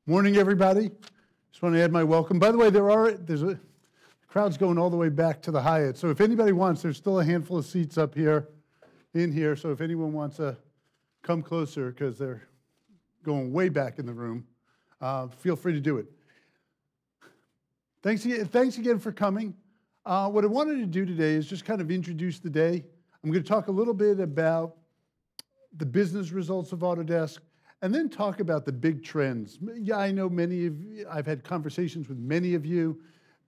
Morning, everybody. Just want to add my welcome. By the way, there's a crowd's going all the way back to the Hyatt. So if anybody wants, there's still a handful of seats up here, in here. So if anyone wants to come closer, because they're going way back in the room, feel free to do it. Thanks again for coming. What I wanted to do today is just kind of introduce the day. I'm going to talk a little bit about the business results of Autodesk, and then talk about the big trends. Yeah, I know I've had conversations with many of you.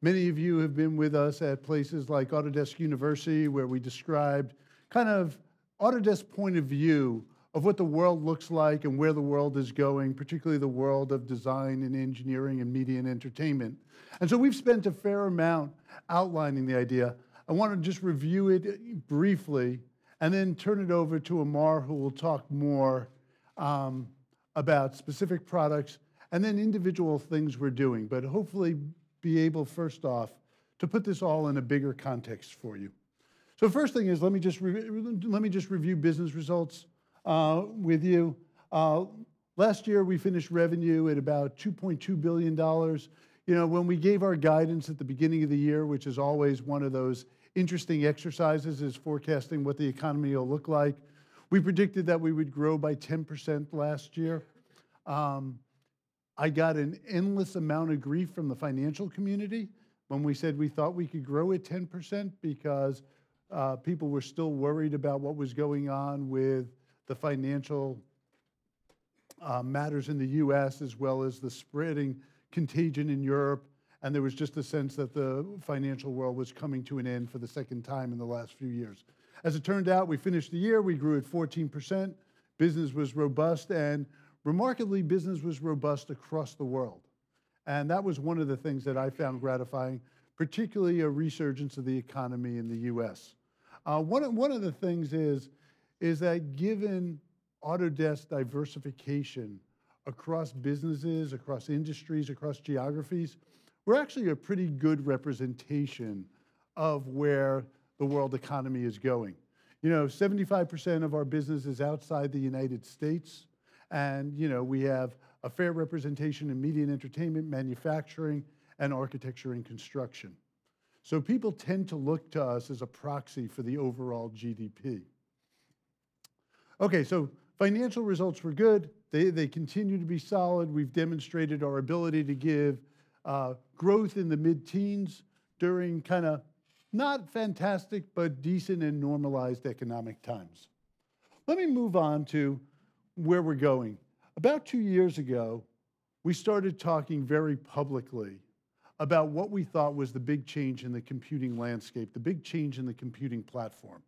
Many of you have been with us at places like Autodesk University, where we described kind of Autodesk's point of view of what the world looks like and where the world is going, particularly the world of design and engineering and media and entertainment. And so we've spent a fair amount outlining the idea. I want to just review it briefly and then turn it over to Amar, who will talk more about specific products and then individual things we're doing, but hopefully be able, first off, to put this all in a bigger context for you. So first thing is, let me just review business results with you. Last year, we finished revenue at about $2.2 billion. You know, when we gave our guidance at the beginning of the year, which is always one of those interesting exercises, is forecasting what the economy will look like, we predicted that we would grow by 10% last year. I got an endless amount of grief from the financial community when we said we thought we could grow at 10% because people were still worried about what was going on with the financial matters in the US, as well as the spreading contagion in Europe. And there was just a sense that the financial world was coming to an end for the second time in the last few years. As it turned out, we finished the year, we grew at 14%. Business was robust, and remarkably, business was robust across the world. And that was one of the things that I found gratifying, particularly a resurgence of the economy in the US. One of the things is that given Autodesk diversification across businesses, across industries, across geographies, we're actually a pretty good representation of where the world economy is going. You know, 75% of our business is outside the United States, and you know, we have a fair representation in media and entertainment, manufacturing, and architecture and construction. So people tend to look to us as a proxy for the overall GDP. Okay, so financial results were good. They continue to be solid. We've demonstrated our ability to give growth in the mid-teens during kind of not fantastic, but decent and normalized economic times. Let me move on to where we're going. About 2 years ago, we started talking very publicly about what we thought was the big change in the computing landscape, the big change in the computing platform.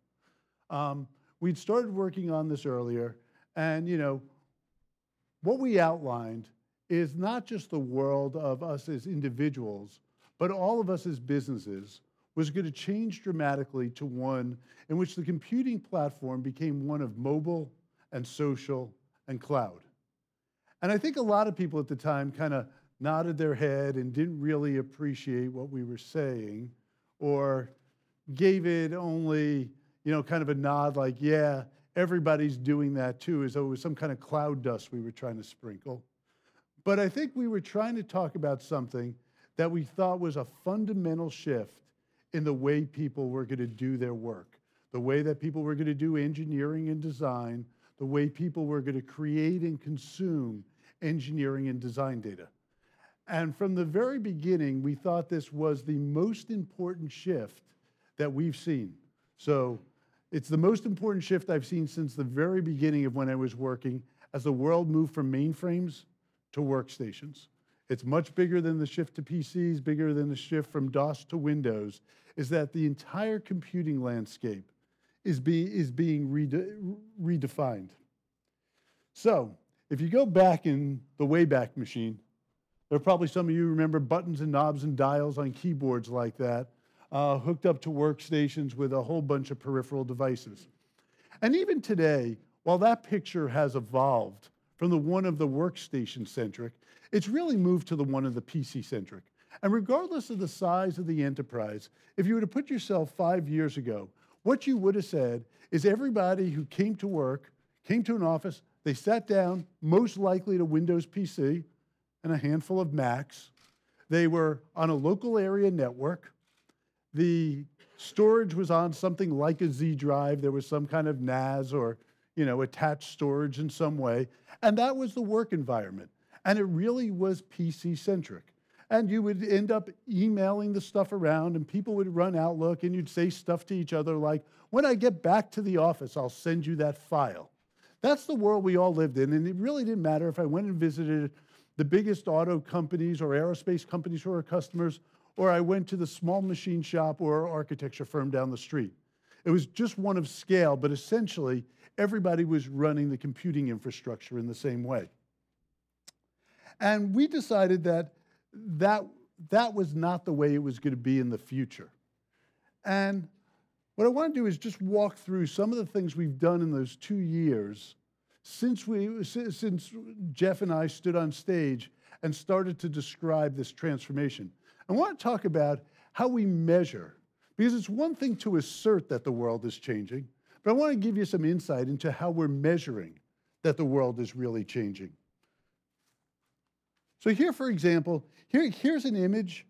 We'd started working on this earlier, and you know, what we outlined is not just the world of us as individuals, but all of us as businesses was going to change dramatically to one in which the computing platform became one of mobile and social and cloud. And I think a lot of people at the time kind of nodded their head and didn't really appreciate what we were saying, or gave it only, you know, kind of a nod like, yeah, everybody's doing that too, as though it was some kind of cloud dust we were trying to sprinkle. But I think we were trying to talk about something that we thought was a fundamental shift in the way people were going to do their work, the way that people were going to do engineering and design, the way people were going to create and consume engineering and design data. And from the very beginning, we thought this was the most important shift that we've seen. So it's the most important shift I've seen since the very beginning of when I was working, as the world moved from mainframes to workstations. It's much bigger than the shift to PCs, bigger than the shift from DOS to Windows, is that the entire computing landscape is being redefined. So if you go back in the Wayback Machine, there are probably some of you remember buttons and knobs and dials on keyboards like that, hooked up to workstations with a whole bunch of peripheral devices. And even today, while that picture has evolved from the one of the workstation-centric, it's really moved to the one of the PC-centric. And regardless of the size of the enterprise, if you were to put yourself 5 years ago, what you would have said is everybody who came to work, came to an office, they sat down, most likely at a Windows PC, and a handful of Macs. They were on a local area network. The storage was on something like a Z drive. There was some kind of NAS or, attached storage in some way. And that was the work environment. And it really was PC-centric. And you would end up emailing the stuff around, and people would run Outlook, and you'd say stuff to each other like, when I get back to the office, I'll send you that file. That's the world we all lived in, and it really didn't matter if I went and visited the biggest auto companies or aerospace companies who are customers, or I went to the small machine shop or architecture firm down the street. It was just one of scale, but essentially, everybody was running the computing infrastructure in the same way. And we decided that was not the way it was going to be in the future. And what I want to do is just walk through some of the things we've done in those 2 years since Jeff and I stood on stage and started to describe this transformation. I want to talk about how we measure, because it's one thing to assert that the world is changing, but I want to give you some insight into how we're measuring that the world is really changing. So here, for example, here's an image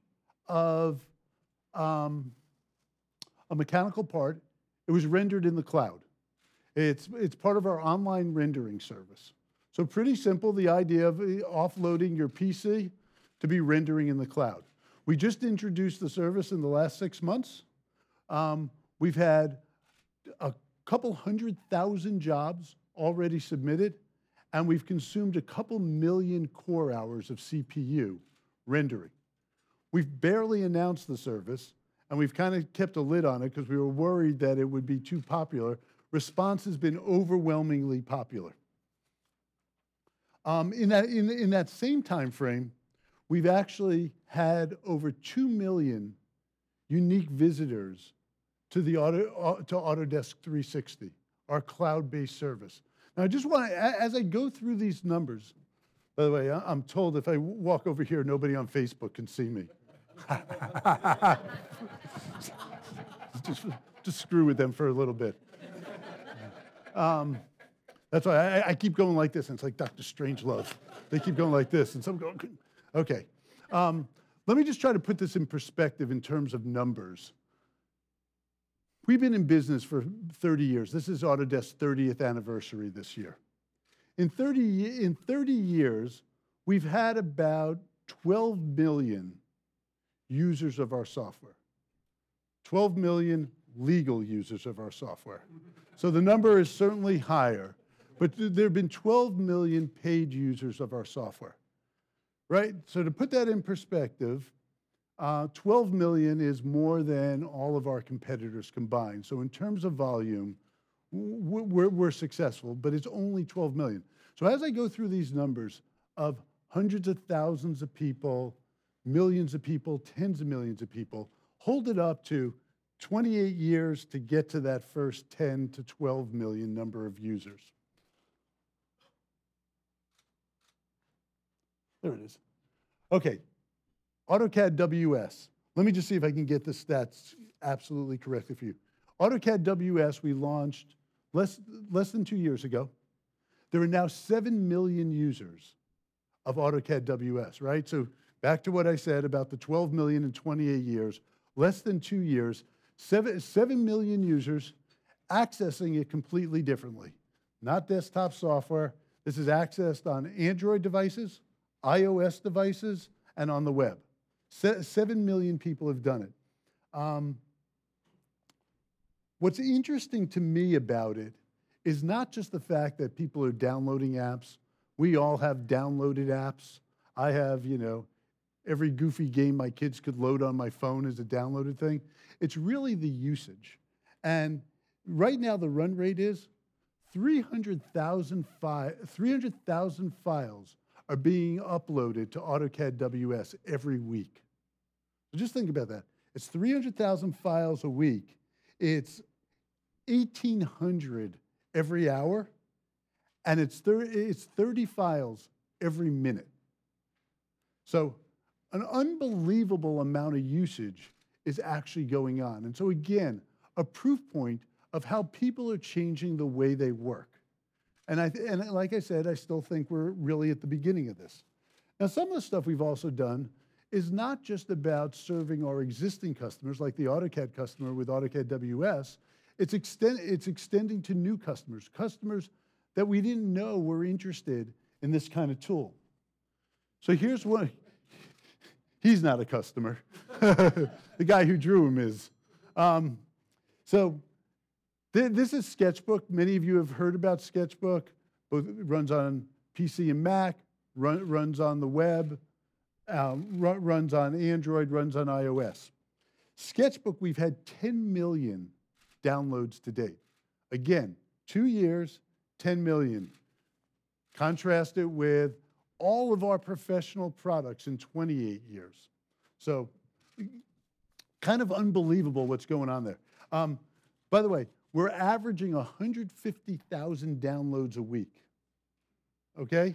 of a mechanical part. It was rendered in the cloud. It's part of our online rendering service. So pretty simple, the idea of offloading your PC to be rendering in the cloud. We just introduced the service in the last 6 months. We've had a couple 100,000 jobs already submitted, and we've consumed a couple million core hours of CPU rendering. We've barely announced the service, and we've kind of kept a lid on it because we were worried that it would be too popular. Response has been overwhelmingly popular. In that same time frame, we've actually had over 2 million unique visitors to Autodesk 360, our cloud-based service. Now, I just want to, as I go through these numbers, by the way, I'm told if I walk over here, nobody on Facebook can see me. just screw with them for a little bit. That's why I keep going like this, and it's like Dr. Strangelove. They keep going like this, and some go, okay. Let me just try to put this in perspective in terms of numbers. We've been in business for 30 years. This is Autodesk's 30th anniversary this year. In 30 years, we've had about 12 million users of our software. 12 million legal users of our software. So the number is certainly higher, but there have been 12 million paid users of our software, right? So to put that in perspective, 12 million is more than all of our competitors combined. So in terms of volume, we're successful, but it's only 12 million. So as I go through these numbers of hundreds of thousands of people, millions of people, tens of millions of people, hold it up to 28 years to get to that first 10 to 12 million number of users. There it is. Okay. AutoCAD WS. Let me just see if I can get the stats absolutely correctly for you. AutoCAD WS we launched less than 2 years ago. There are now 7 million users of AutoCAD WS, right? So back to what I said about the 12 million in 28 years, less than 2 years, 7 million users accessing it completely differently. Not desktop software. This is accessed on Android devices, iOS devices, and on the web. 7 million people have done it. What's interesting to me about it is not just the fact that people are downloading apps. We all have downloaded apps. I have, every goofy game my kids could load on my phone is a downloaded thing. It's really the usage. And right now the run rate is 300,000 files are being uploaded to AutoCAD WS every week. So just think about that. It's 300,000 files a week. It's 1,800 every hour, and it's 30 files every minute. So an unbelievable amount of usage is actually going on. And so again, a proof point of how people are changing the way they work. And like I said, I still think we're really at the beginning of this. Now, some of the stuff we've also done is not just about serving our existing customers, like the AutoCAD customer with AutoCAD WS. It's extending to new customers, customers that we didn't know were interested in this kind of tool. So here's one. He's not a customer. The guy who drew him is. This is Sketchbook. Many of you have heard about Sketchbook. It runs on PC and Mac, runs on the web, runs on Android, runs on iOS. Sketchbook, we've had 10 million downloads to date. Again, 2 years, 10 million. Contrast it with all of our professional products in 28 years. So kind of unbelievable what's going on there. By the way, we're averaging 150,000 downloads a week. Okay?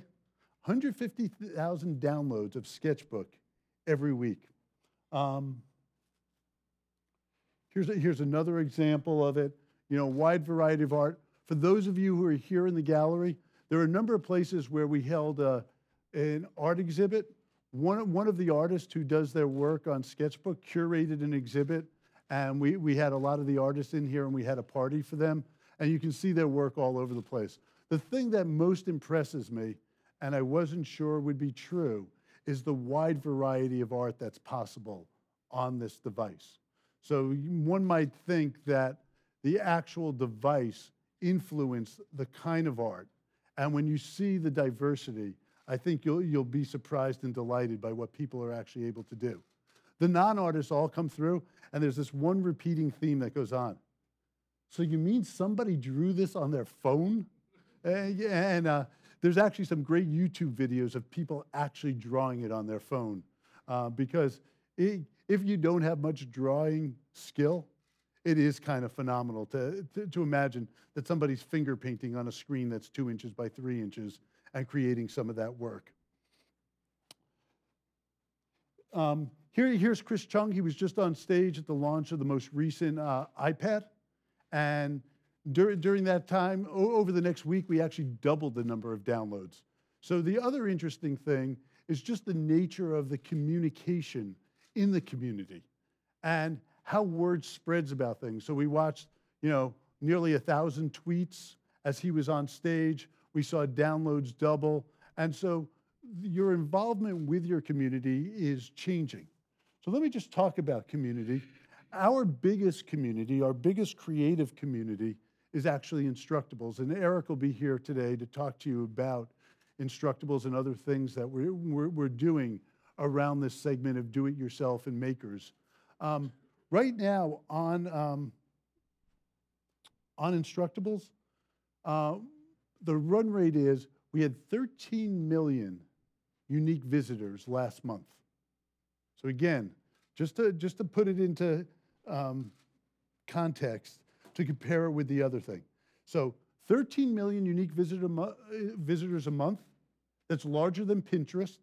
150,000 downloads of Sketchbook every week. Here's another example of it. You know, wide variety of art. For those of you who are here in the gallery, there are a number of places where we held an art exhibit. One of the artists who does their work on Sketchbook curated an exhibit, and we had a lot of the artists in here, and we had a party for them, and you can see their work all over the place. The thing that most impresses me, and I wasn't sure would be true, is the wide variety of art that's possible on this device. So one might think that the actual device influenced the kind of art, and when you see the diversity, I think you'll be surprised and delighted by what people are actually able to do. The non-artists all come through, and there's this one repeating theme that goes on. So you mean somebody drew this on their phone? There's actually some great YouTube videos of people actually drawing it on their phone, because if you don't have much drawing skill, it is kind of phenomenal to imagine that somebody's finger painting on a screen that's 2 inches by 3 inches and creating some of that work. Here's Chris Chung. He was just on stage at the launch of the most recent iPad. And during that time, over the next week, we actually doubled the number of downloads. So the other interesting thing is just the nature of the communication in the community and how word spreads about things. So we watched, nearly 1,000 tweets as he was on stage. We saw downloads double. And so your involvement with your community is changing. So let me just talk about community. Our biggest community, our biggest creative community, is actually Instructables. And Eric will be here today to talk to you about Instructables and other things that we're doing around this segment of do-it-yourself and makers. Right now on Instructables, the run rate is we had 13 million unique visitors last month. So again, just to put it into context, to compare it with the other thing. So 13 million unique visitors a month. That's larger than Pinterest,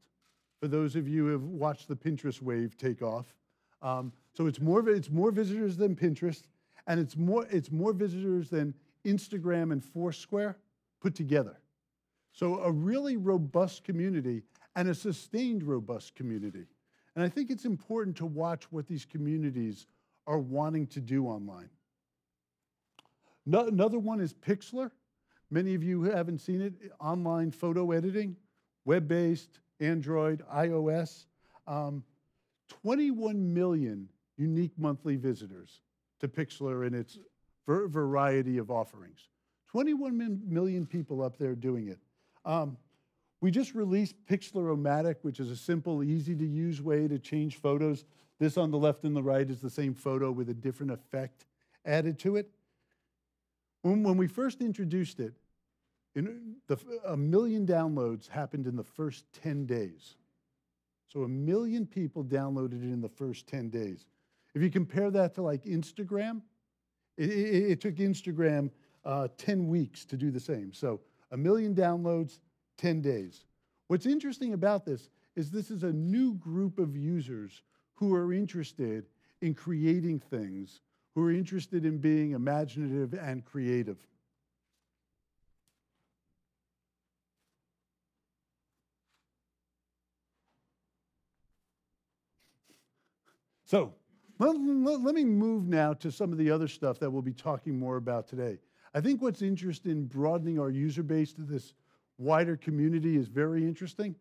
for those of you who have watched the Pinterest wave take off. So it's more visitors than Pinterest, and it's more visitors than Instagram and Foursquare put together. So a really robust community and a sustained robust community. And I think it's important to watch what these communities are wanting to do online. Another one is Pixlr. Many of you who haven't seen it, online photo editing, web-based, Android, iOS. 21 million unique monthly visitors to Pixlr and its variety of offerings. 21 million people up there doing it. We just released Pixlr-O-Matic, which is a simple, easy-to-use way to change photos. This on the left and the right is the same photo with a different effect added to it. When we first introduced it, 1 million downloads happened in the first 10 days. So 1 million people downloaded it in the first 10 days. If you compare that to like Instagram, it took Instagram 10 weeks to do the same. So 1 million downloads, 10 days. What's interesting about this is a new group of users who are interested in creating things, who are interested in being imaginative and creative. So let me move now to some of the other stuff that we'll be talking more about today. I think what's interesting in broadening our user base to this wider community is very interesting.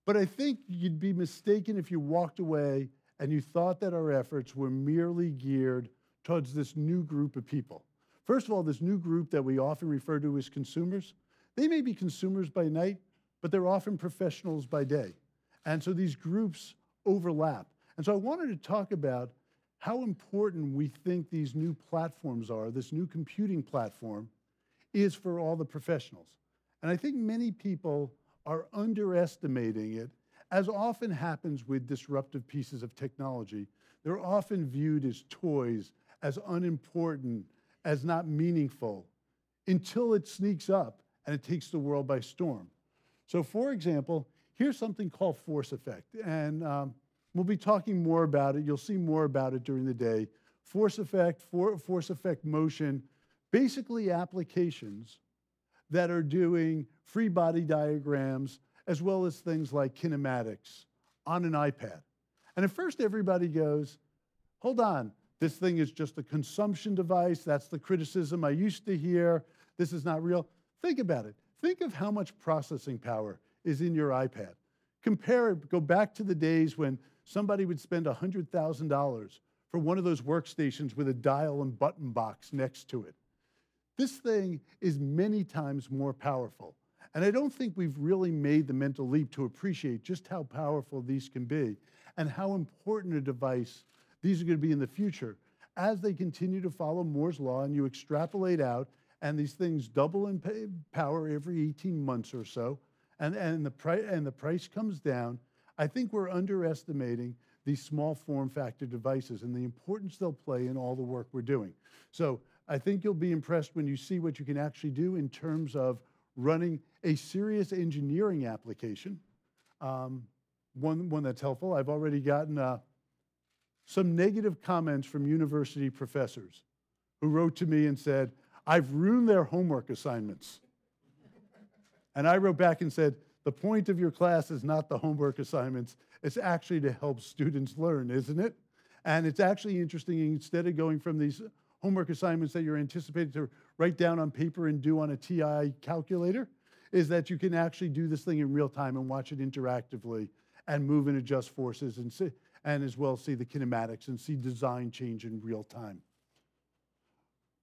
But I think you'd be mistaken if you walked away and you thought that our efforts were merely geared towards this new group of people. First of all, this new group that we often refer to as consumers, they may be consumers by night, but they're often professionals by day. And so these groups overlap. And so I wanted to talk about how important we think these new platforms are, this new computing platform is for all the professionals. And I think many people are underestimating it, as often happens with disruptive pieces of technology. They're often viewed as toys, as unimportant, as not meaningful, until it sneaks up and it takes the world by storm. So for example, here's something called force effect. And we'll be talking more about it. You'll see more about it during the day. Force effect motion, basically applications that are doing free body diagrams, as well as things like kinematics on an iPad. And at first everybody goes, hold on, this thing is just a consumption device. That's the criticism I used to hear. This is not real. Think about it. Think of how much processing power is in your iPad. Compare it, go back to the days when somebody would spend $100,000 for one of those workstations with a dial and button box next to it. This thing is many times more powerful. And I don't think we've really made the mental leap to appreciate just how powerful these can be and how important a device these are going to be in the future as they continue to follow Moore's law and you extrapolate out and these things double in power every 18 months or so and the price comes down. I think we're underestimating these small form factor devices and the importance they'll play in all the work we're doing. So I think you'll be impressed when you see what you can actually do in terms of running a serious engineering application, one that's helpful. I've already gotten some negative comments from university professors who wrote to me and said, I've ruined their homework assignments. And I wrote back and said, the point of your class is not the homework assignments. It's actually to help students learn, isn't it? And it's actually interesting, instead of going from these homework assignments that you're anticipated to write down on paper and do on a TI calculator, is that you can actually do this thing in real time and watch it interactively and move and adjust forces and as well see the kinematics and see design change in real time.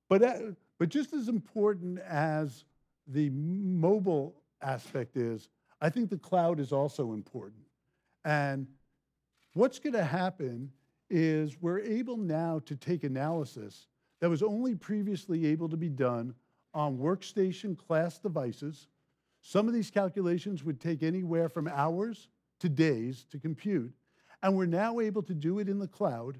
But just as important as the mobile aspect is, I think the cloud is also important. And what's going to happen is we're able now to take analysis that was only previously able to be done on workstation class devices. Some of these calculations would take anywhere from hours to days to compute. And we're now able to do it in the cloud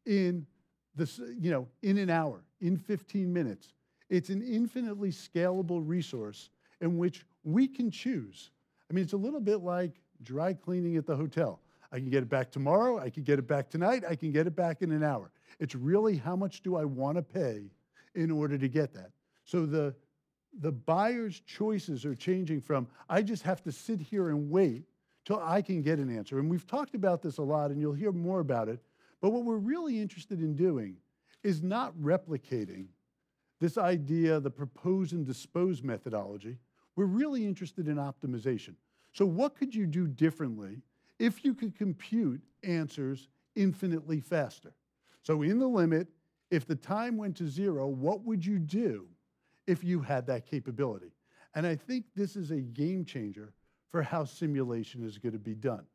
in an hour, in 15 minutes. It's an infinitely scalable resource in which we can choose. I mean, it's a little bit like dry cleaning at the hotel. I can get it back tomorrow, I can get it back tonight, I can get it back in an hour. It's really how much do I want to pay in order to get that. So the buyer's choices are changing from, I just have to sit here and wait till I can get an answer. And we've talked about this a lot, and you'll hear more about it. But what we're really interested in doing is not replicating this idea, the propose and dispose methodology. We're really interested in optimization. So what could you do differently if you could compute answers infinitely faster? So in the limit, if the time went to zero, what would you do if you had that capability? And I think this is a game changer for how simulation is going to be done.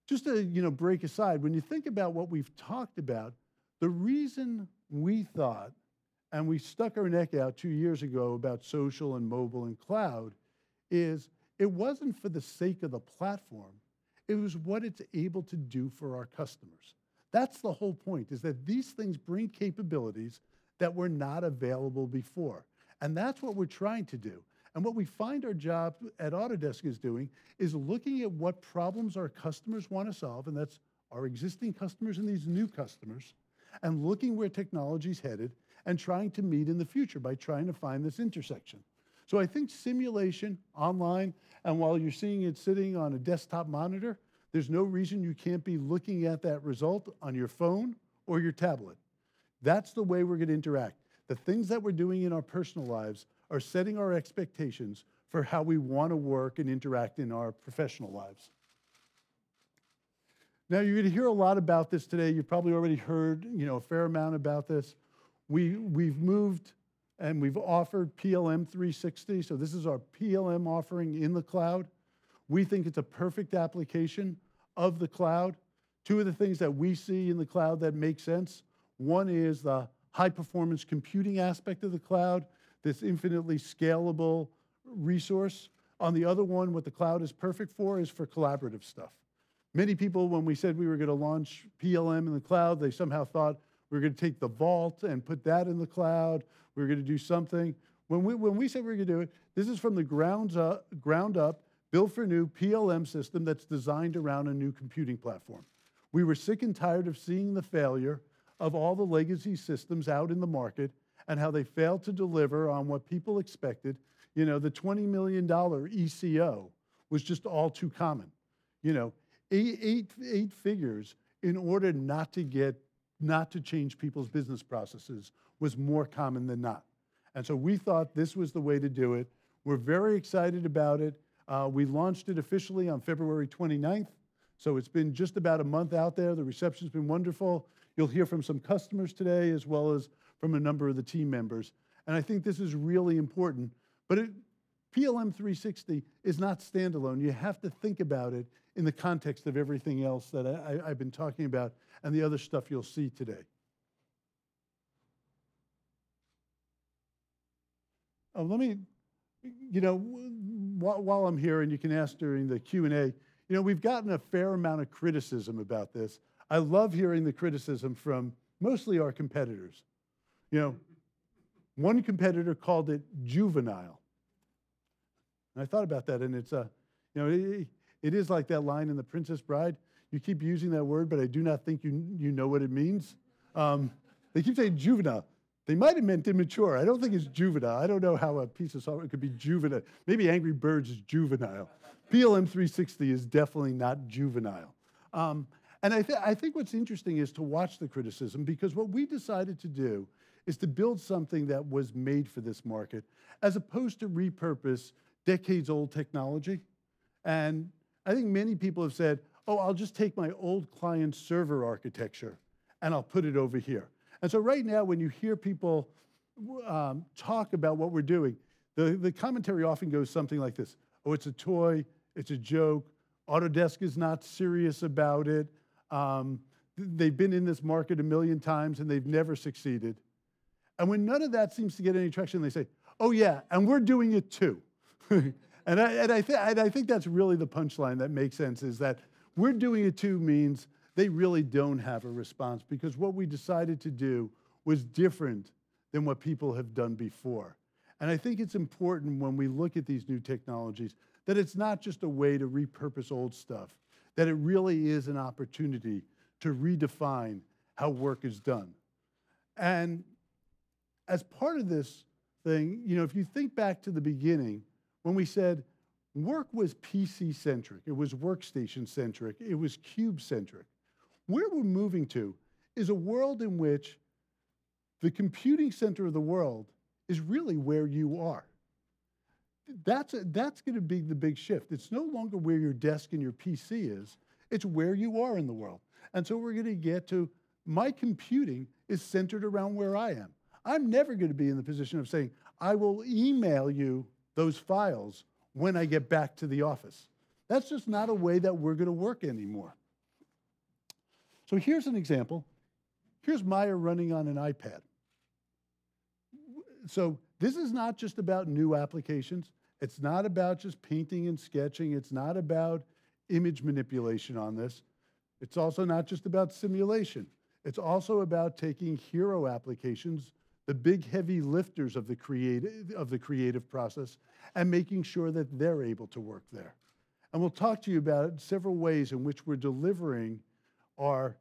Just to break aside, when you think about what we've talked about, the reason we thought, and we stuck our neck out 2 years ago about social and mobile and cloud, is it wasn't for the sake of the platform, it was what it's able to do for our customers. That's the whole point, is that these things bring capabilities that were not available before. And that's what we're trying to do. And what we find our job at Autodesk is doing is looking at what problems our customers want to solve, and that's our existing customers and these new customers, and looking where technology's headed and trying to meet in the future by trying to find this intersection. So I think simulation online, and while you're seeing it sitting on a desktop monitor, there's no reason you can't be looking at that result on your phone or your tablet. That's the way we're going to interact. The things that we're doing in our personal lives are setting our expectations for how we want to work and interact in our professional lives. Now, you're going to hear a lot about this today. You've probably already heard, a fair amount about this. We've moved and we've offered PLM 360. So this is our PLM offering in the cloud. We think it's a perfect application of the cloud. Two of the things that we see in the cloud that make sense. One is the high-performance computing aspect of the cloud, this infinitely scalable resource. On the other one, what the cloud is perfect for is for collaborative stuff. Many people, when we said we were going to launch PLM in the cloud, they somehow thought we were going to take the vault and put that in the cloud. We were going to do something. When we said we were going to do it, this is from the ground up, built for new PLM system that's designed around a new computing platform. We were sick and tired of seeing the failure of all the legacy systems out in the market and how they failed to deliver on what people expected. The $20 million ECO was just all too common. Eight figures in order not to change people's business processes was more common than not. And so we thought this was the way to do it. We're very excited about it. We launched it officially on February 29th. So it's been just about a month out there. The reception's been wonderful. You'll hear from some customers today as well as from a number of the team members. And I think this is really important. But PLM 360 is not standalone. You have to think about it in the context of everything else that I've been talking about and the other stuff you'll see today. Let me, while I'm here, and you can ask during the Q&A, we've gotten a fair amount of criticism about this. I love hearing the criticism from mostly our competitors. One competitor called it juvenile. And I thought about that, and it's it is like that line in The Princess Bride. You keep using that word, but I do not think you know what it means. They keep saying juvenile. They might have meant immature. I don't think it's juvenile. I don't know how a piece of software could be juvenile. Maybe Angry Birds is juvenile. PLM 360 is definitely not juvenile. And I think what's interesting is to watch the criticism, because what we decided to do is to build something that was made for this market, as opposed to repurpose decades-old technology. And I think many people have said, oh, I'll just take my old client server architecture and I'll put it over here. And so right now, when you hear people talk about what we're doing, the commentary often goes something like this. Oh, it's a toy, it's a joke, Autodesk is not serious about it. They've been in this market a million times and they've never succeeded. And when none of that seems to get any traction, they say, oh yeah, and we're doing it too. And I think that's really the punchline that makes sense, is that we're doing it too means they really don't have a response, because what we decided to do was different than what people have done before. And I think it's important when we look at these new technologies that it's not just a way to repurpose old stuff, that it really is an opportunity to redefine how work is done. And as part of this thing, if you think back to the beginning, when we said work was PC-centric, it was workstation-centric, it was cube-centric. Where we're moving to is a world in which the computing center of the world is really where you are. That's going to be the big shift. It's no longer where your desk and your PC is, it's where you are in the world. And so we're going to get to, my computing is centered around where I am. I'm never going to be in the position of saying, I will email you those files when I get back to the office. That's just not a way that we're going to work anymore. So here's an example. Here's Maya running on an iPad. So this is not just about new applications. It's not about just painting and sketching. It's not about image manipulation on this. It's also not just about simulation. It's also about taking hero applications, the big heavy lifters of the creative process, and making sure that they're able to work there. And we'll talk to you about several ways in which we're delivering our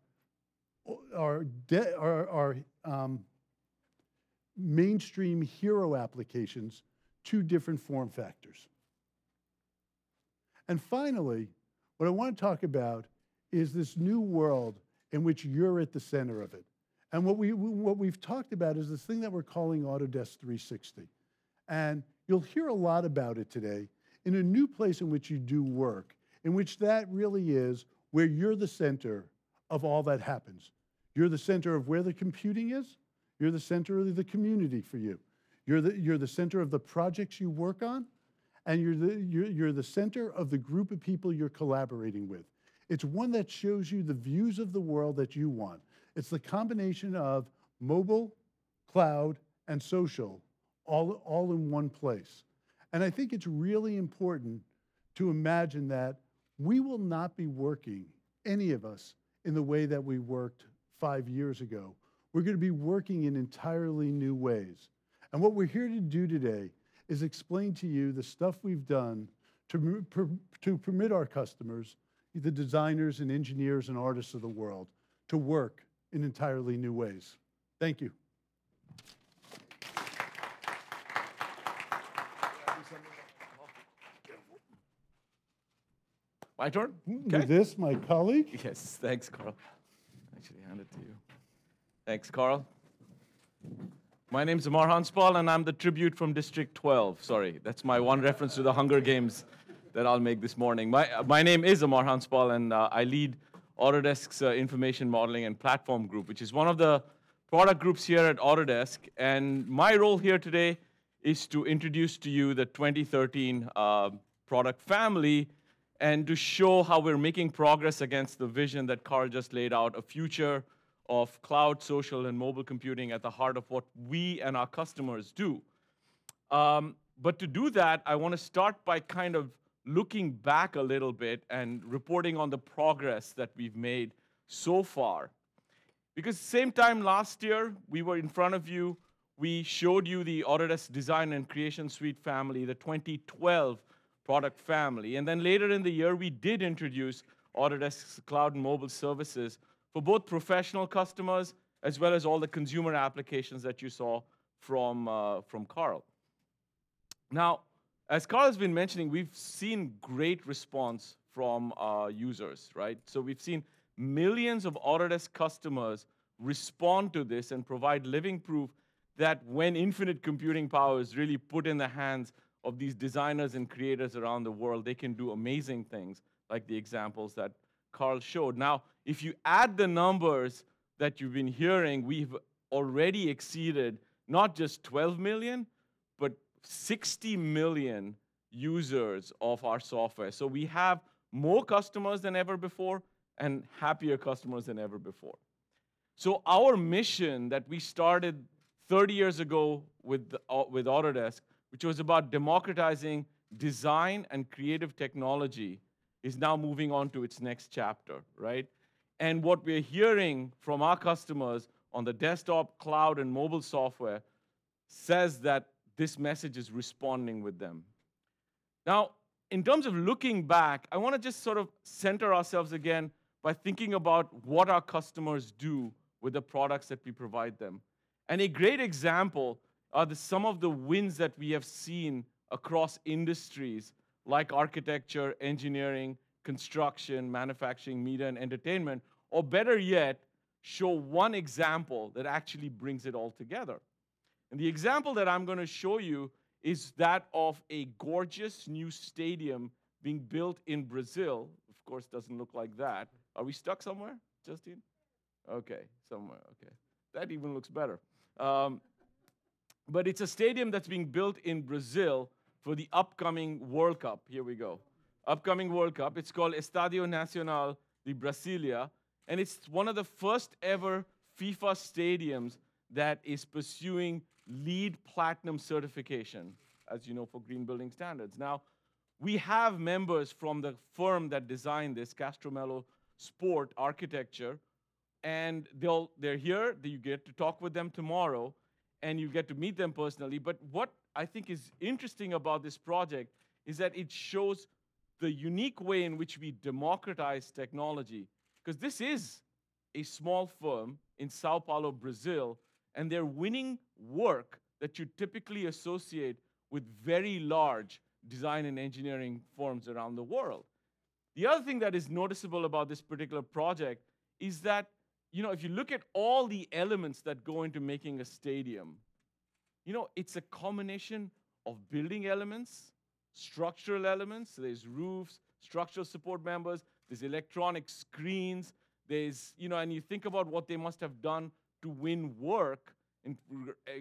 mainstream hero applications to different form factors. And finally, What I want to talk about is this new world in which you're at the center of it. And what we've talked about is this thing that we're calling Autodesk 360. And you'll hear a lot about it today in a new place in which you do work, in which that really is where you're the center of all that happens. You're the center of where the computing is. You're the center of the community for you. You're the center of the projects you work on, and you're the center of the group of people you're collaborating with. It's one that shows you the views of the world that you want. It's the combination of mobile, cloud, and social all in one place. And I think it's really important to imagine that we will not be working, any of us, in the way that we worked 5 years ago. We're going to be working in entirely new ways. And what we're here to do today is explain to you the stuff we've done to permit our customers, the designers and engineers and artists of the world, to work in entirely new ways. Thank you. My turn? Okay. With this, my colleague. Yes, thanks, Carl. Actually, hand it to you. Thanks, Carl. My name's Amar Hanspal, and I'm the tribute from District 12. Sorry, that's my one reference to the Hunger Games that I'll make this morning. My name is Amar Hanspal, and I lead Autodesk's Information Modeling and Platform Group, which is one of the product groups here at Autodesk. And my role here today is to introduce to you the 2013 product family and to show how we're making progress against the vision that Carl just laid out, a future of cloud, social, and mobile computing at the heart of what we and our customers do. But to do that, I want to start by kind of looking back a little bit and reporting on the progress that we've made so far. Because same time last year, we were in front of you, we showed you the Autodesk Design and Creation Suite family, the 2012 product family. And then later in the year, we did introduce Autodesk's cloud and mobile services for both professional customers as well as all the consumer applications that you saw from Carl. Now, as Carl has been mentioning, we've seen great response from users, right? So we've seen millions of Autodesk customers respond to this and provide living proof that when infinite computing power is really put in the hands of these designers and creators around the world, they can do amazing things, like the examples that Carl showed. Now, if you add the numbers that you've been hearing, we've already exceeded not just 12 million, but 60 million users of our software. So we have more customers than ever before and happier customers than ever before. So our mission that we started 30 years ago with Autodesk, which was about democratizing design and creative technology, is now moving on to its next chapter, right? And what we're hearing from our customers on the desktop, cloud, and mobile software says that this message is responding with them. Now, in terms of looking back, I want to just sort of center ourselves again by thinking about what our customers do with the products that we provide them. And a great example are some of the wins that we have seen across industries like architecture, engineering, construction, manufacturing, media, and entertainment, or better yet, show one example that actually brings it all together. And the example that I'm going to show you is that of a gorgeous new stadium being built in Brazil. Of course, doesn't look like that. Are we stuck somewhere, Justine? Okay, somewhere, okay. That even looks better. But it's a stadium that's being built in Brazil for the upcoming World Cup. Here we go. Upcoming World Cup. It's called Estádio Nacional de Brasília, and it's one of the first ever FIFA stadiums that is pursuing LEED Platinum certification, as you know, for green building standards. Now, we have members from the firm that designed this, Castromello Sport Architecture, and they're here. You get to talk with them tomorrow, and you get to meet them personally. But what I think is interesting about this project is that it shows the unique way in which we democratize technology. Because this is a small firm in Sao Paulo, Brazil, and they're winning work that you typically associate with very large design and engineering firms around the world. The other thing that is noticeable about this particular project is that, if you look at all the elements that go into making a stadium, it's a combination of building elements, structural elements. So there's roofs, structural support members, there's electronic screens, there's, and you think about what they must have done to win work, and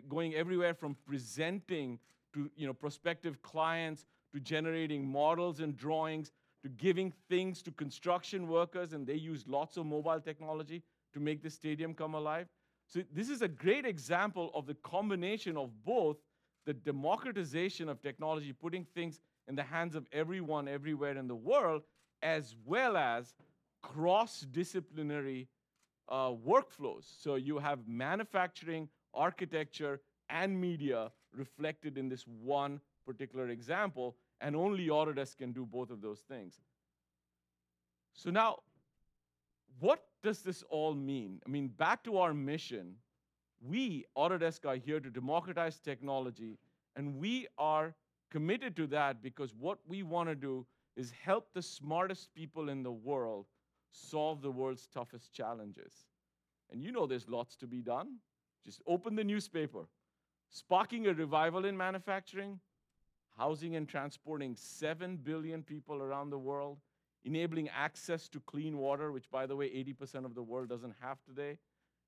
going everywhere from presenting to, prospective clients, to generating models and drawings, to giving things to construction workers, and they used lots of mobile technology to make the stadium come alive. So this is a great example of the combination of both the democratization of technology, putting things in the hands of everyone, everywhere in the world, as well as cross-disciplinary workflows. So you have manufacturing, architecture, and media reflected in this one particular example, and only Autodesk can do both of those things. So now, what does this all mean? I mean, back to our mission, we, Autodesk, are here to democratize technology, and we are committed to that because what we want to do is help the smartest people in the world solve the world's toughest challenges. And there's lots to be done. Just open the newspaper. Sparking a revival in manufacturing, housing and transporting 7 billion people around the world, enabling access to clean water, which, by the way, 80% of the world doesn't have today,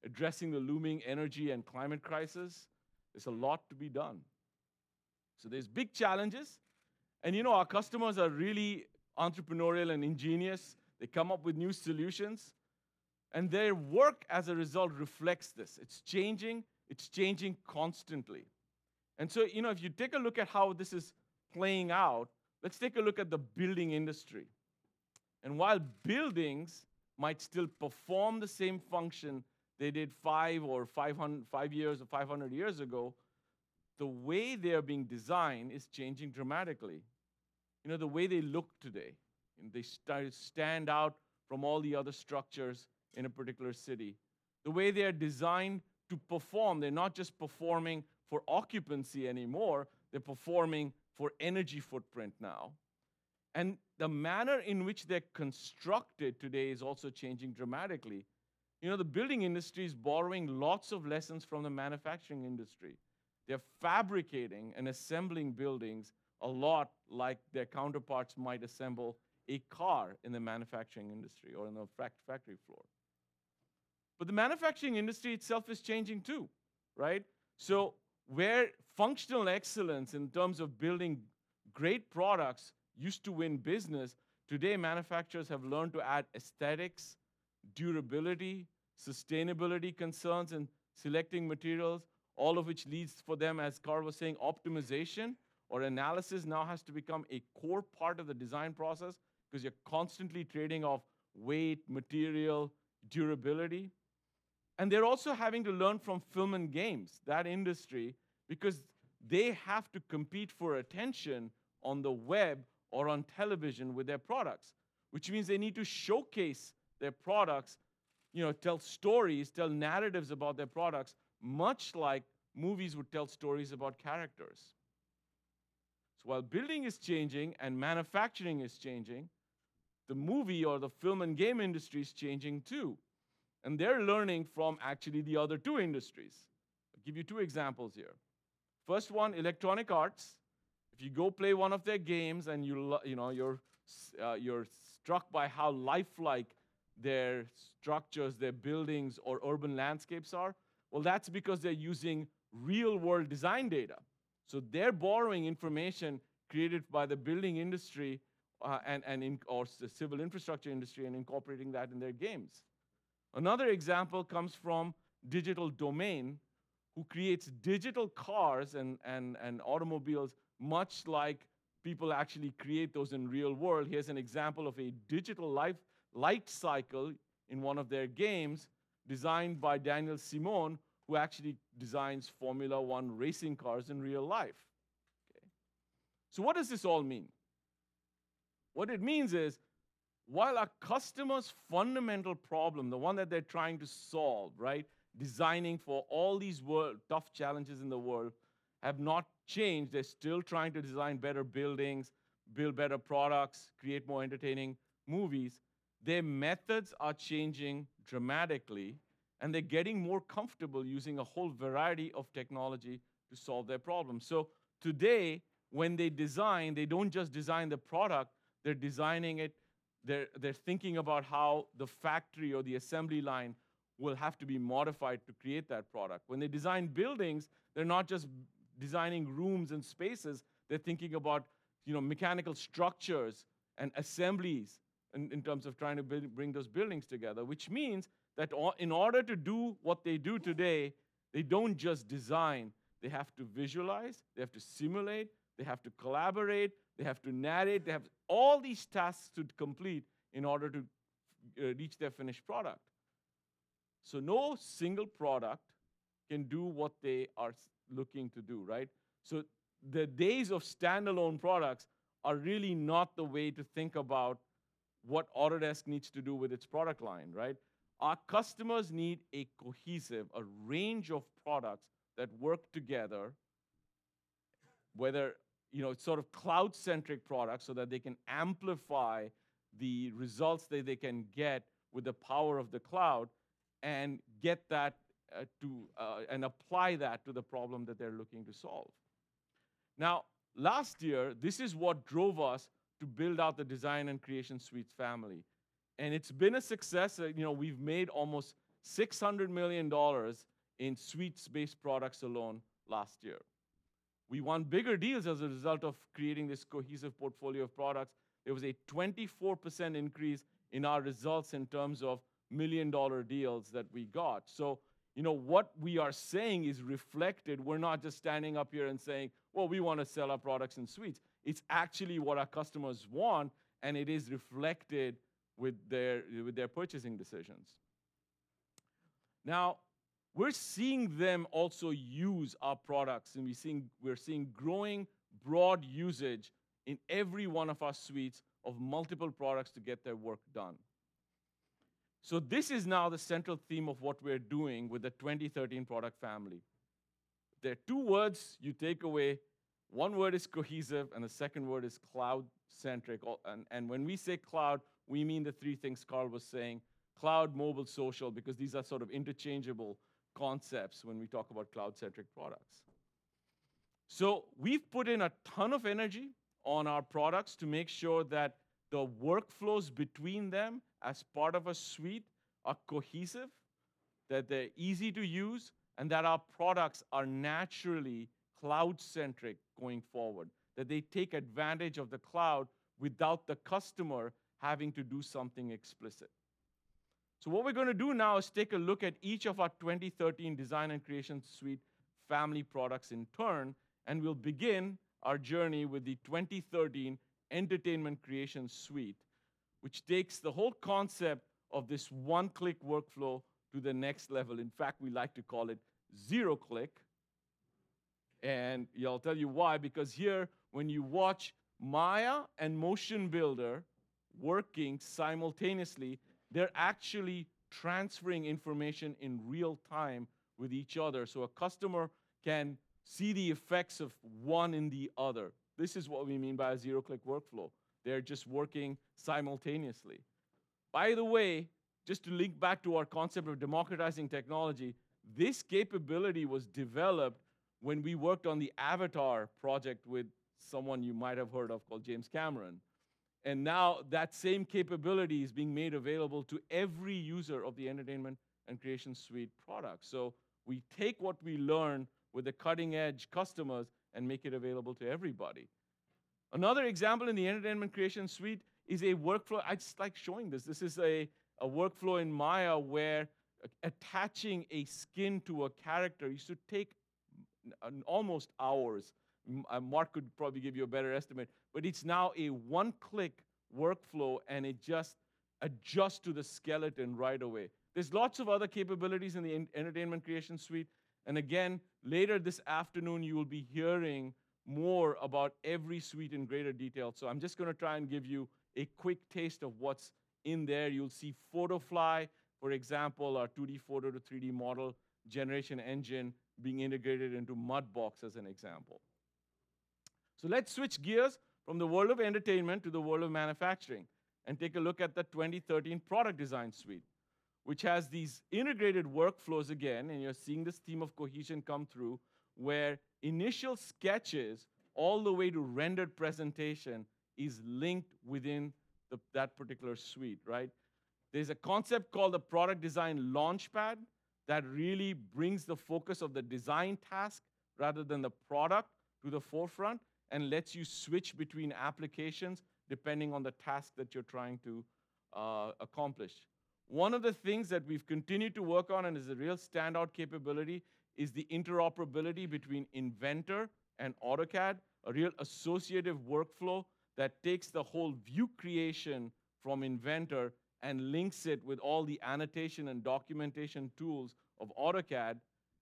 addressing the looming energy and climate crisis. There's a lot to be done. So there's big challenges, and our customers are really entrepreneurial and ingenious. They come up with new solutions, and their work as a result reflects this. It's changing constantly. And so, if you take a look at how this is playing out, let's take a look at the building industry. And while buildings might still perform the same function they did 500 years ago, the way they are being designed is changing dramatically. The way they look today, they stand out from all the other structures in a particular city. The way they are designed to perform, they're not just performing for occupancy anymore, they're performing for energy footprint now. And the manner in which they're constructed today is also changing dramatically. The building industry is borrowing lots of lessons from the manufacturing industry. They're fabricating and assembling buildings a lot like their counterparts might assemble a car in the manufacturing industry or in the factory floor. But the manufacturing industry itself is changing too, right? So where functional excellence in terms of building great products used to win business, today manufacturers have learned to add aesthetics, durability, sustainability concerns in selecting materials, all of which leads for them, as Carl was saying, optimization or analysis now has to become a core part of the design process because you're constantly trading off weight, material, durability. And they're also having to learn from film and games, that industry, because they have to compete for attention on the web or on television with their products, which means they need to showcase their products, tell stories, tell narratives about their products, much like movies would tell stories about characters. So while building is changing and manufacturing is changing, the movie or the film and game industry is changing too. And they're learning from actually the other two industries. I'll give you two examples here. First one, Electronic Arts. If you go play one of their games and you're struck by how lifelike their structures, their buildings, or urban landscapes are, well, that's because they're using real-world design data. So they're borrowing information created by the building industry or the civil infrastructure industry and incorporating that in their games. Another example comes from Digital Domain, who creates digital cars and automobiles, much like people actually create those in real world. Here's an example of a digital light cycle in one of their games designed by Daniel Simon, who actually designs Formula One racing cars in real life. Okay. So what does this all mean? What it means is, while our customer's fundamental problem, the one that they're trying to solve, right, designing for all these tough challenges in the world, have not changed. They're still trying to design better buildings, build better products, create more entertaining movies, their methods are changing dramatically, and they're getting more comfortable using a whole variety of technology to solve their problems. So today, when they design, they don't just design the product, they're designing it, they're thinking about how the factory or the assembly line will have to be modified to create that product. When they design buildings, they're not just designing rooms and spaces, they're thinking about mechanical structures and assemblies in terms of trying to bring those buildings together, which means that in order to do what they do today, they don't just design. They have to visualize, they have to simulate, they have to collaborate, they have to narrate, they have all these tasks to complete in order to reach their finished product. So no single product can do what they are looking to do, right? So the days of standalone products are really not the way to think about what Autodesk needs to do with its product line, right? Our customers need a cohesive, a range of products that work together, whether it's sort of cloud-centric products so that they can amplify the results that they can get with the power of the cloud and get that and apply that to the problem that they're looking to solve. Now, last year, this is what drove us to build out the Design and Creation Suites family. And it's been a success. We've made almost $600 million in suites-based products alone last year. We won bigger deals as a result of creating this cohesive portfolio of products. There was a 24% increase in our results in terms of million-dollar deals that we got. So, what we are saying is reflected. We're not just standing up here and saying, well, we want to sell our products in suites. It's actually what our customers want, and it is reflected with their purchasing decisions. Now, we're seeing them also use our products, and we're seeing growing broad usage in every one of our suites of multiple products to get their work done. So this is now the central theme of what we're doing with the 2013 product family. There are two words you take away. One word is cohesive, and the second word is cloud-centric. And when we say cloud, we mean the three things Carl was saying: cloud, mobile, social, because these are sort of interchangeable concepts when we talk about cloud-centric products. So we've put in a ton of energy on our products to make sure that the workflows between them as part of a suite are cohesive, that they're easy to use, and that our products are naturally cloud-centric going forward, that they take advantage of the cloud without the customer having to do something explicit. So what we're going to do now is take a look at each of our 2013 Design and Creation Suite family products in turn, and we'll begin our journey with the 2013 Entertainment Creation Suite, which takes the whole concept of this one-click workflow to the next level. In fact, we like to call it zero-click. And I'll tell you why, because here, when you watch Maya and Motion Builder working simultaneously, they're actually transferring information in real time with each other, so a customer can see the effects of one in the other. This is what we mean by a zero-click workflow. They're just working simultaneously. By the way, just to link back to our concept of democratizing technology, this capability was developed when we worked on the Avatar project with someone you might have heard of called James Cameron. And now that same capability is being made available to every user of the Entertainment and Creation Suite product. So we take what we learn with the cutting-edge customers and make it available to everybody. Another example in the Entertainment Creation Suite is a workflow. I just like showing this. This is a workflow in Maya where attaching a skin to a character used to take almost hours. Mark could probably give you a better estimate, but it's now a one-click workflow, and it just adjusts to the skeleton right away. There's lots of other capabilities in the Entertainment Creation Suite, and again, later this afternoon, you will be hearing more about every suite in greater detail. So I'm just going to try and give you a quick taste of what's in there. You'll see PhotoFly, for example, our 2D photo to 3D model generation engine being integrated into Mudbox as an example. So let's switch gears from the world of entertainment to the world of manufacturing. and take a look at the 2013 Product Design Suite, which has these integrated workflows again, and you're seeing this theme of cohesion come through, where initial sketches all the way to rendered presentation is linked within that particular suite, right? There's a concept called the Product Design Launchpad that really brings the focus of the design task rather than the product to the forefront and lets you switch between applications depending on the task that you're trying to accomplish. One of the things that we've continued to work on and is a real standout capability is the interoperability between Inventor and AutoCAD, a real associative workflow that takes the whole view creation from Inventor and links it with all the annotation and documentation tools of AutoCAD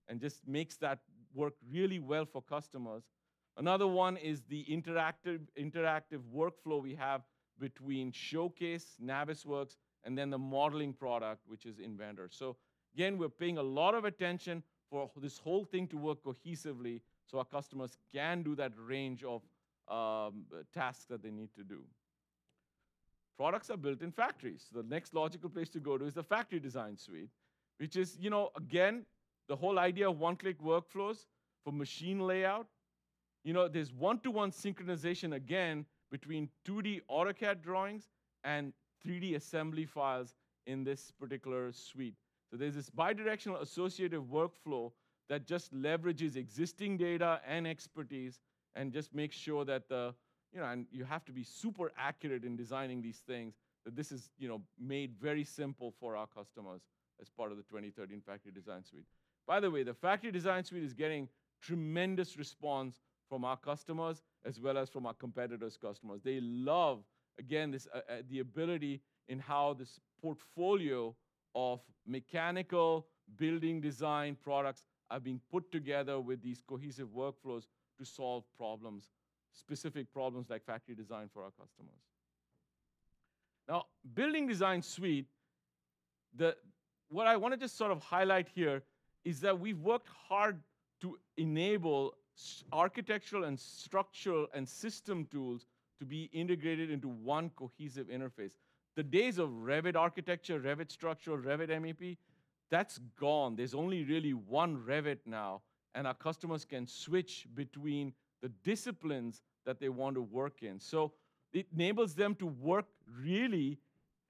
and just makes that work really well for customers. Another one is the interactive workflow we have between Showcase, Navisworks, and then the modeling product, which is Inventor. So again, we're paying a lot of attention for this whole thing to work cohesively so our customers can do that range of tasks that they need to do. Products are built in factories. So the next logical place to go to is the Factory Design Suite, which is, again, the whole idea of one-click workflows for machine layout. There's one-to-one synchronization, again, between 2D AutoCAD drawings and 3D assembly files in this particular suite. So there's this bidirectional associative workflow that just leverages existing data and expertise and just makes sure that and you have to be super accurate in designing these things, that this is, made very simple for our customers as part of the 2013 Factory Design Suite. By the way, the Factory Design Suite is getting tremendous response from our customers as well as from our competitors' customers. They love, again, this the ability in how this portfolio of mechanical building design products are being put together with these cohesive workflows to solve problems, specific problems like factory design for our customers. Now, Building Design Suite, what I want to just sort of highlight here is that we've worked hard to enable architectural and structural and system tools to be integrated into one cohesive interface. The days of Revit architecture, Revit structural, Revit MEP, that's gone. There's only really one Revit now, and our customers can switch between the disciplines that they want to work in. So it enables them to work really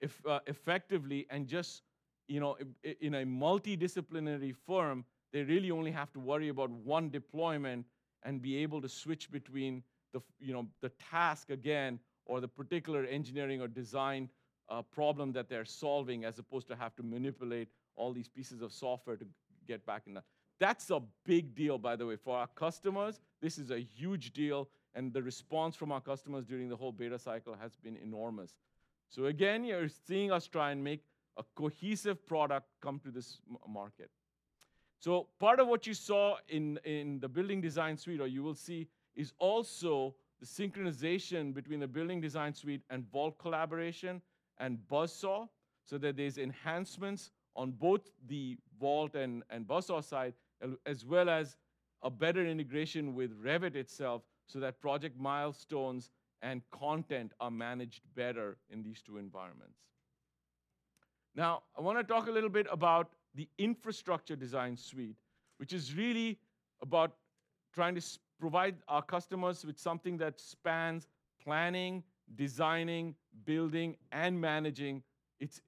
effectively and just, in a multidisciplinary firm, they really only have to worry about one deployment and be able to switch between the task again or the particular engineering or design problem that they're solving as opposed to have to manipulate all these pieces of software to get back in that. That's a big deal, by the way. For our customers, this is a huge deal, and the response from our customers during the whole beta cycle has been enormous. So again, you're seeing us try and make a cohesive product come to this market. So part of what you saw in the Building Design Suite, or you will see, is also the synchronization between the Building Design Suite and Vault Collaboration and Buzzsaw, so that there's enhancements on both the Vault and Buzzsaw side, as well as a better integration with Revit itself, so that project milestones and content are managed better in these two environments. Now, I want to talk a little bit about the Infrastructure Design Suite, which is really about trying to provide our customers with something that spans planning, designing, building, and managing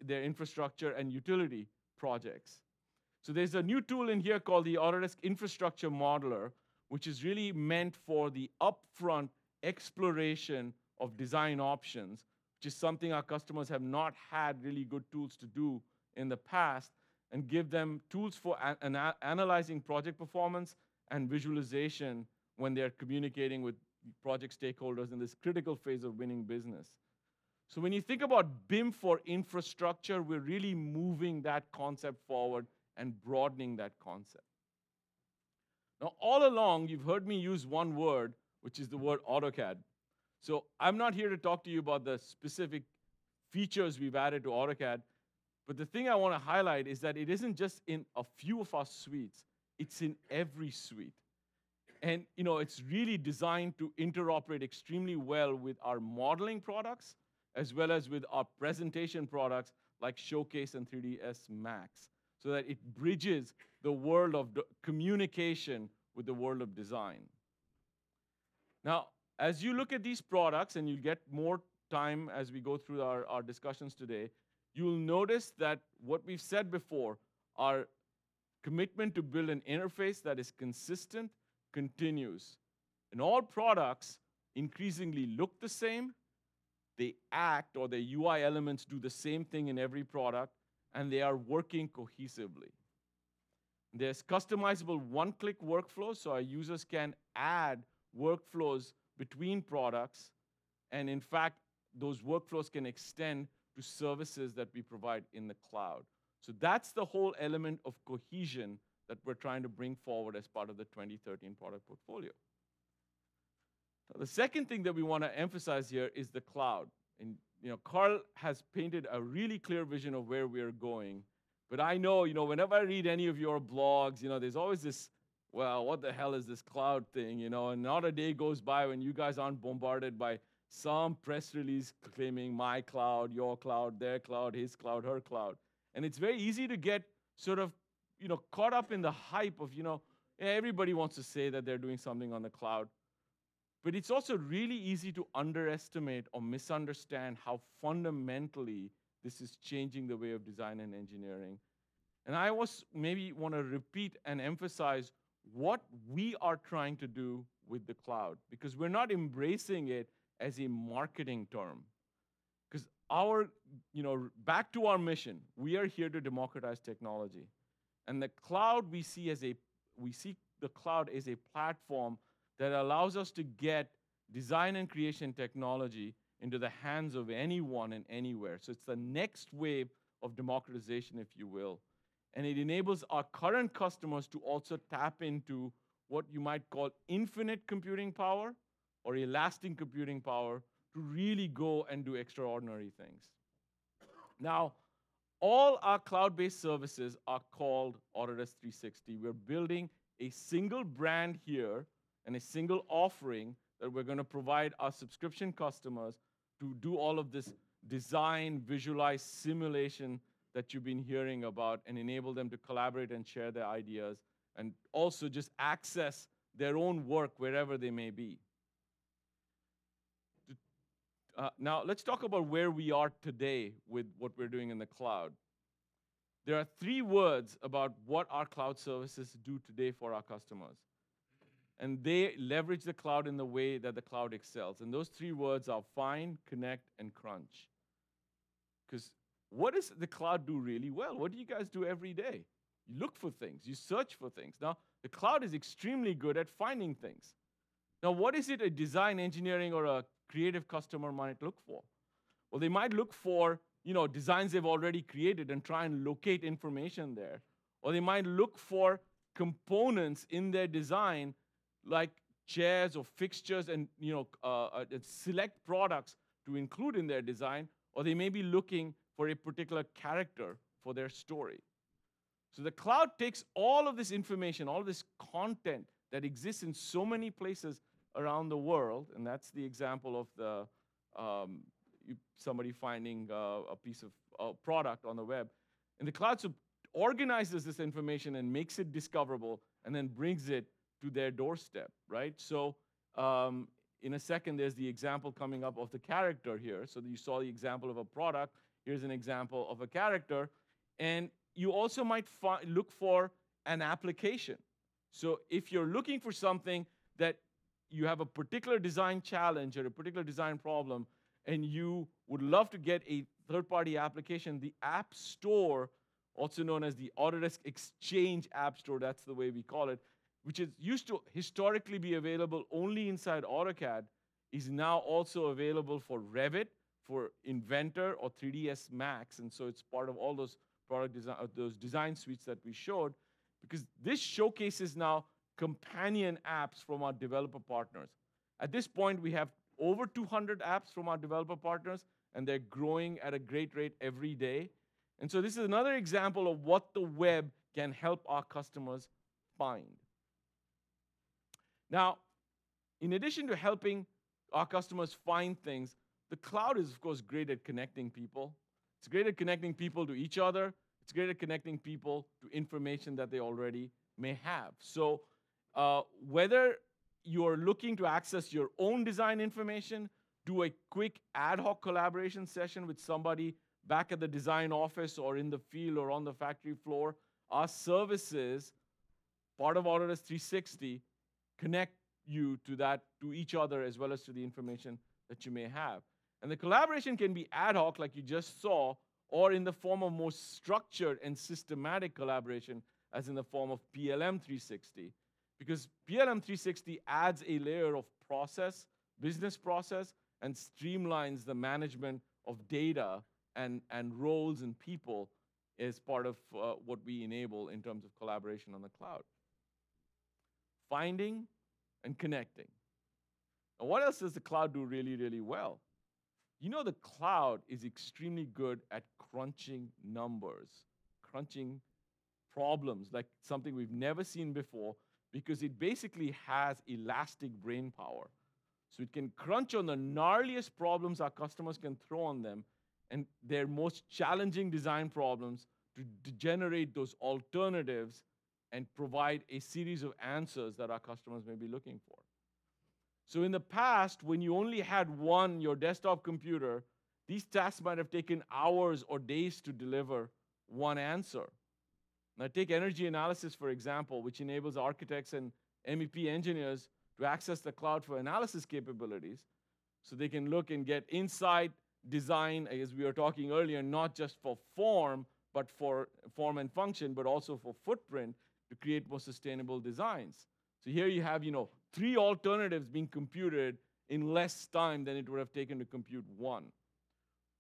their infrastructure and utility projects. So there's a new tool in here called the Autodesk Infrastructure Modeler, which is really meant for the upfront exploration of design options, which is something our customers have not had really good tools to do in the past, and give them tools for analyzing project performance and visualization when they're communicating with project stakeholders in this critical phase of winning business. So when you think about BIM for infrastructure, we're really moving that concept forward and broadening that concept. Now, all along, you've heard me use one word, which is the word AutoCAD. So I'm not here to talk to you about the specific features we've added to AutoCAD, but the thing I want to highlight is that it isn't just in a few of our suites, it's in every suite. And it's really designed to interoperate extremely well with our modeling products, as well as with our presentation products like Showcase and 3ds Max, so that it bridges the world of communication with the world of design. Now, as you look at these products, and you'll get more time as we go through our discussions today, you'll notice that what we've said before, our commitment to build an interface that is consistent, continues. And all products increasingly look the same, they act, or their UI elements do the same thing in every product, and they are working cohesively. There's customizable one-click workflows, so our users can add workflows between products, and in fact, those workflows can extend to services that we provide in the cloud. So that's the whole element of cohesion that we're trying to bring forward as part of the 2013 product portfolio. Now, the second thing that we want to emphasize here is the cloud. And Carl has painted a really clear vision of where we're going. But I know, whenever I read any of your blogs, there's always this, well, what the hell is this cloud thing, And not a day goes by when you guys aren't bombarded by some press release claiming my cloud, your cloud, their cloud, his cloud, her cloud. And it's very easy to get sort of, caught up in the hype of, everybody wants to say that they're doing something on the cloud. But it's also really easy to underestimate or misunderstand how fundamentally this is changing the way of design and engineering. And I maybe want to repeat and emphasize what we are trying to do with the cloud, because we're not embracing it as a marketing term. Because back to our mission, we are here to democratize technology. And the cloud we see the cloud as a platform that allows us to get design and creation technology into the hands of anyone and anywhere. So it's the next wave of democratization, if you will. And it enables our current customers to also tap into what you might call infinite computing power or elastic computing power to really go and do extraordinary things. Now, all our cloud-based services are called Autodesk 360. We're building a single brand here and a single offering that we're going to provide our subscription customers to do all of this design, visualize, simulation that you've been hearing about, and enable them to collaborate and share their ideas, and also just access their own work wherever they may be. Now, let's talk about where we are today with what we're doing in the cloud. There are 3 words about what our cloud services do today for our customers. And they leverage the cloud in the way that the cloud excels. And those 3 words are find, connect, and crunch. Because what does the cloud do really well? What do you guys do every day? You look for things. You search for things. Now, the cloud is extremely good at finding things. Now, what is it a design, engineering, or a creative customer might look for? Well, they might look for designs they've already created and try and locate information there. Or they might look for components in their design like chairs or fixtures and select products to include in their design, or they may be looking for a particular character for their story. So the cloud takes all of this information, all of this content that exists in so many places around the world, and that's the example of the somebody finding a piece of product on the web. And the cloud organizes this information and makes it discoverable and then brings it to their doorstep, right? So in a second, there's the example coming up of the character here. So you saw the example of a product. Here's an example of a character. And you also might look for an application. So if you're looking for something that you have a particular design challenge or a particular design problem, and you would love to get a third-party application, the App Store, also known as the Autodesk Exchange App Store, that's the way we call it, which is used to historically be available only inside AutoCAD, is now also available for Revit, for Inventor, or 3ds Max. And so it's part of all those those design suites that we showed, because this showcases now companion apps from our developer partners. At this point, we have over 200 apps from our developer partners, and they're growing at a great rate every day. And so this is another example of what the web can help our customers find. Now, in addition to helping our customers find things, The cloud is, of course, great at connecting people. It's great at connecting people to each other. It's great at connecting people to information that they already may have. So whether you're looking to access your own design information, do a quick ad hoc collaboration session with somebody back at the design office or in the field or on the factory floor, our services, part of Autodesk 360, connect you to each other as well as to the information that you may have. And the collaboration can be ad hoc, like you just saw, or in the form of more structured and systematic collaboration, as in the form of PLM 360. Because PLM 360 adds a layer of process, business process, and streamlines the management of data and roles and people as part of what we enable in terms of collaboration on the cloud. Finding and connecting. Now, what else does the cloud do really, really well? You know, the cloud is extremely good at crunching numbers, crunching problems, like something we've never seen before, because it basically has elastic brain power. So it can crunch on the gnarliest problems our customers can throw on them and their most challenging design problems to generate those alternatives and provide a series of answers that our customers may be looking for. So in the past, when you only had your desktop computer, these tasks might have taken hours or days to deliver one answer. Now take energy analysis, for example, which enables architects and MEP engineers to access the cloud for analysis capabilities, so they can look and get insight, design, as we were talking earlier, not just for form, but for form and function, but also for footprint to create more sustainable designs. So here you have, 3 alternatives being computed in less time than it would have taken to compute one.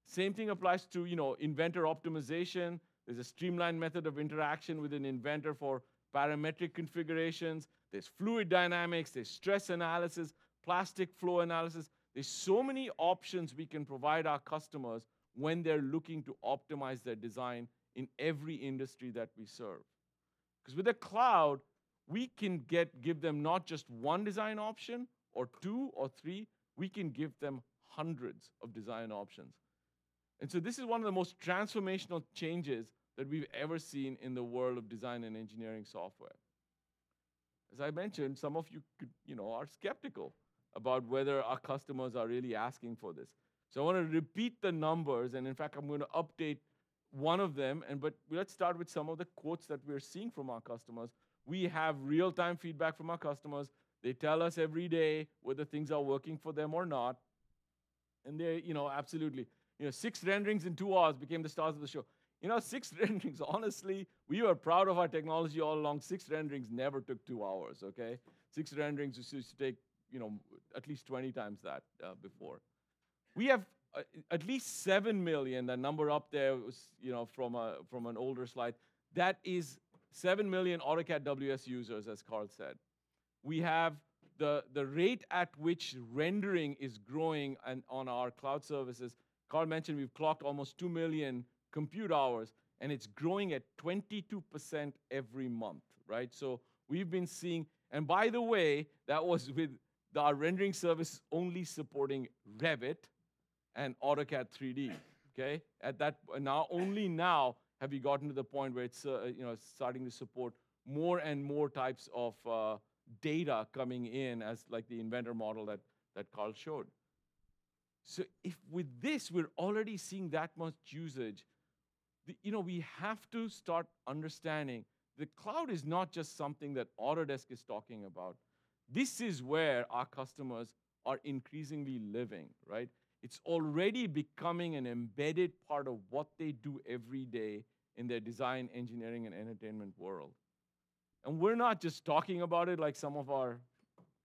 Same thing applies to, inventor optimization. There's a streamlined method of interaction with an inventor for parametric configurations. There's fluid dynamics, there's stress analysis, plastic flow analysis. There's so many options we can provide our customers when they're looking to optimize their design in every industry that we serve. Because with the cloud, we can give them not just one design option or 2 or 3, we can give them hundreds of design options. And so this is one of the most transformational changes that we've ever seen in the world of design and engineering software. As I mentioned, some of you are skeptical about whether our customers are really asking for this. So I want to repeat the numbers, and in fact, I'm going to update one of them. But let's start with some of the quotes that we're seeing from our customers. We have real-time feedback from our customers. They tell us every day whether things are working for them or not. And they, absolutely. 6 renderings in 2 hours became the stars of the show. 6 renderings, honestly, we were proud of our technology all along. 6 renderings never took 2 hours, okay? 6 renderings used to take, at least 20 times that before. We have at least 7 million, the number up there was, from an older slide. That is 7 million AutoCAD WS users, as Carl said. We have the rate at which rendering is growing on our cloud services. Carl mentioned we've clocked almost 2 million compute hours, and it's growing at 22% every month, right? So we've been seeing, and by the way, that was with our rendering service only supporting Revit and AutoCAD 3D, okay? Only now have we gotten to the point where it's starting to support more and more types of data coming in, as like the inventor model that Carl showed. So if with this we're already seeing that much usage, we have to start understanding the cloud is not just something that Autodesk is talking about. This is where our customers are increasingly living, right? It's already becoming an embedded part of what they do every day in their design, engineering, and entertainment world. And we're not just talking about it like some of our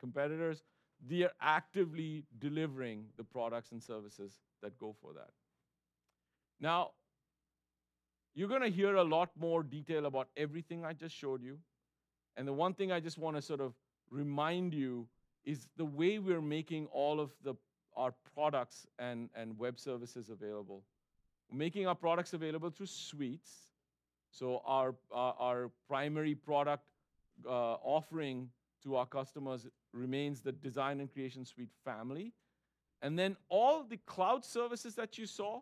competitors. They are actively delivering the products and services that go for that. Now, you're going to hear a lot more detail about everything I just showed you. And the one thing I just want to sort of remind you is the way we're making all of our products and web services available. We're making our products available through suites. So our primary product offering to our customers remains the Design and Creation Suite family. And then all the cloud services that you saw,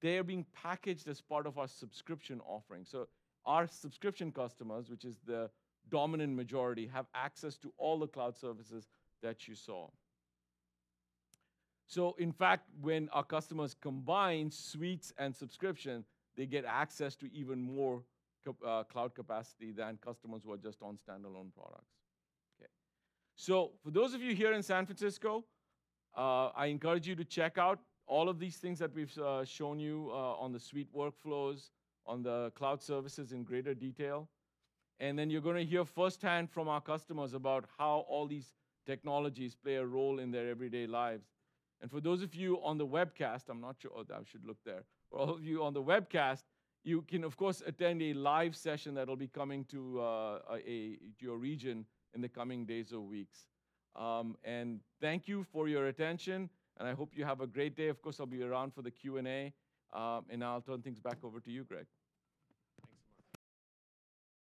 they are being packaged as part of our subscription offering. So our subscription customers, which is the dominant majority, have access to all the cloud services that you saw. So in fact, when our customers combine suites and subscription, they get access to even more cloud capacity than customers who are just on standalone products. Okay. So for those of you here in San Francisco, I encourage you to check out all of these things that we've shown you on the suite workflows, on the cloud services in greater detail. And then you're going to hear firsthand from our customers about how all these technologies play a role in their everyday lives. And for those of you on the webcast, I'm not sure, oh, I should look there. For all of you on the webcast, you can, of course, attend a live session that will be coming to your region in the coming days or weeks. And thank you for your attention, and I hope you have a great day. Of course, I'll be around for the Q&A, and I'll turn things back over to you, Greg.